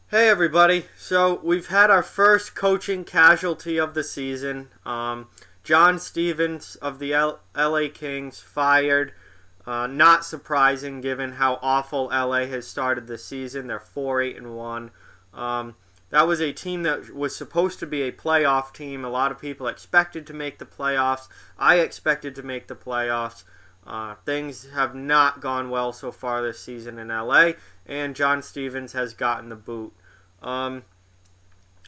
Hey everybody! So we've had our first coaching casualty of the season. John Stevens of the LA Kings fired. Not surprising given how awful LA has started the season. They're 4-8-1. That was a team that was supposed to be a playoff team. A lot of people expected to make the playoffs. I expected to make the playoffs. Things have not gone well so far this season in LA, and John Stevens has gotten the boot. Um,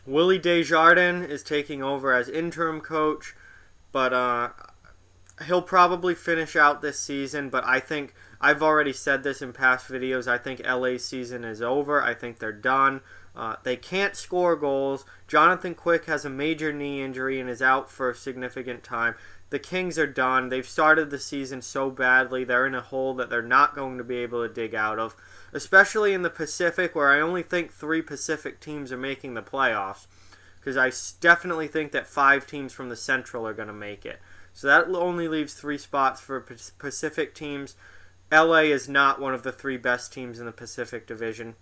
Willie Desjardins is taking over as interim coach, but he'll probably finish out this season. But I think I've already said this in past videos. I think LA's season is over. I think they're done. They can't score goals. Jonathan Quick has a major knee injury and is out for a significant time. The Kings are done. They've started the season so badly. They're in a hole that they're not going to be able to dig out of, especially in the Pacific, where I only think 3 Pacific teams are making the playoffs, because I definitely think that 5 teams from the Central are going to make it. So that only leaves 3 spots for Pacific teams. LA is not one of the 3 best teams in the Pacific Division.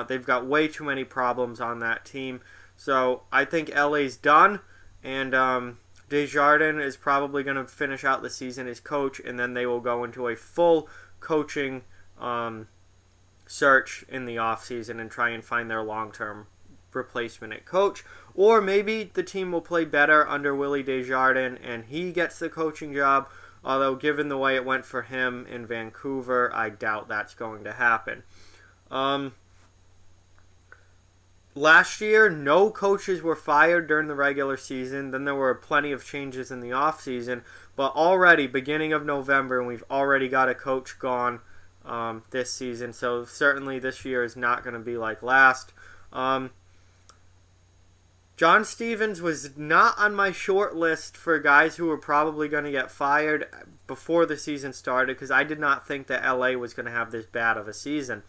They've got way too many problems on that team. So I think LA's done, and Desjardins is probably going to finish out the season as coach, and then they will go into a full coaching search in the offseason and try and find their long-term replacement at coach. Or maybe the team will play better under Willie Desjardins and he gets the coaching job, although given the way it went for him in Vancouver, I doubt that's going to happen. Last year, no coaches were fired during the regular season. Then there were plenty of changes in the offseason. But already, beginning of November, and we've already got a coach gone this season. So certainly this year is not going to be like last. John Stevens was not on my short list for guys who were probably going to get fired before the season started, because I did not think that LA was going to have this bad of a season.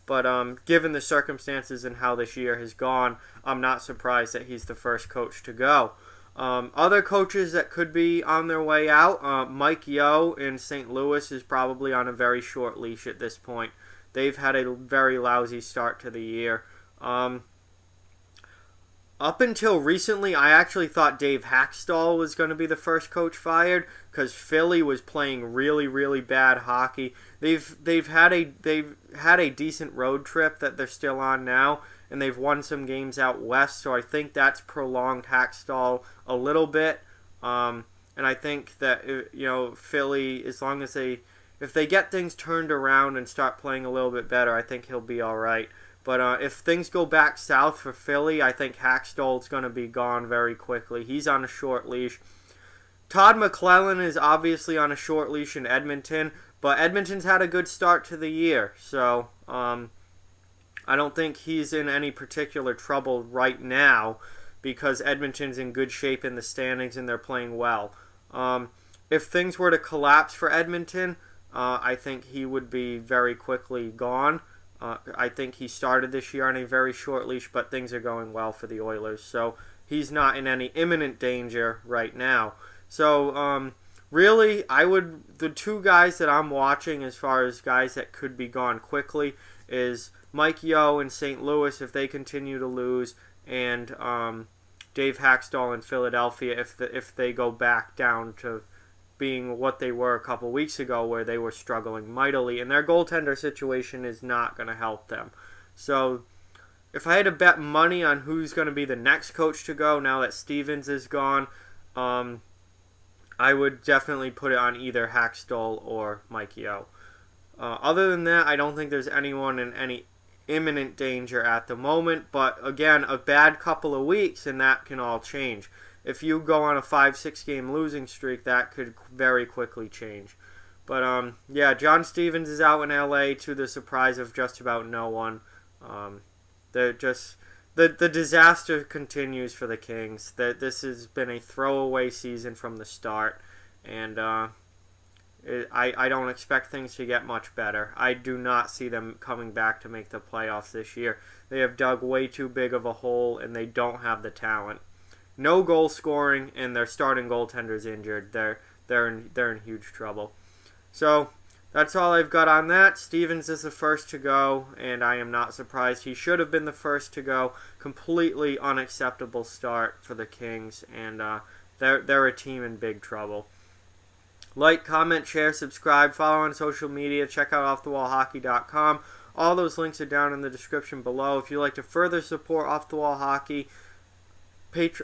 But given the circumstances and how this year has gone, I'm not surprised that he's the first coach to go. Other coaches that could be on their way out, Mike Yeo in St. Louis is probably on a very short leash at this point. They've had a very lousy start to the year. Up until recently, I actually thought Dave Hakstol was going to be the first coach fired, because Philly was playing really, really bad hockey. They've had a decent road trip that they're still on now, and they've won some games out west. So I think that's prolonged Hakstol a little bit. And I think that Philly, as long as if they get things turned around and start playing a little bit better, I think he'll be all right. But if things go back south for Philly, I think Hakstol's going to be gone very quickly. He's on a short leash. Todd McLuhan is obviously on a short leash in Edmonton, but Edmonton's had a good start to the year. So I don't think he's in any particular trouble right now, because Edmonton's in good shape in the standings and they're playing well. If things were to collapse for Edmonton, I think he would be very quickly gone. I think he started this year on a very short leash, but things are going well for the Oilers. So he's not in any imminent danger right now. So really, the 2 guys that I'm watching as far as guys that could be gone quickly is Mike Yeo in St. Louis if they continue to lose, and Dave Hakstol in Philadelphia if they go back down to being what they were a couple weeks ago, where they were struggling mightily, and their goaltender situation is not going to help them. So if I had to bet money on who's going to be the next coach to go now that Stevens is gone, I would definitely put it on either Hakstol or Mike Yeo. Other than that, I don't think there's anyone in any imminent danger at the moment, but again, a bad couple of weeks and that can all change. If you go on a 5-6 game losing streak, that could very quickly change. But yeah, John Stevens is out in LA to the surprise of just about no one. The disaster continues for the Kings. This has been a throwaway season from the start, and I don't expect things to get much better. I do not see them coming back to make the playoffs this year. They have dug way too big of a hole, and they don't have the talent. No goal scoring, and their starting goaltender's injured. They're in huge trouble. So That's all I've got on that. Stevens is the first to go, and I am not surprised. He should have been the first to go. Completely unacceptable start for the Kings, and they're a team in big trouble. Like, comment, share, subscribe, follow on social media, check out offthewallhockey.com. All those links are down in the description below. If you'd like to further support Off the Wall Hockey,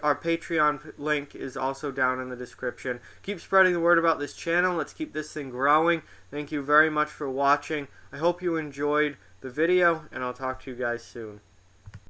our Patreon link is also down in the description. Keep spreading the word about this channel. Let's keep this thing growing. Thank you very much for watching. I hope you enjoyed the video, and I'll talk to you guys soon.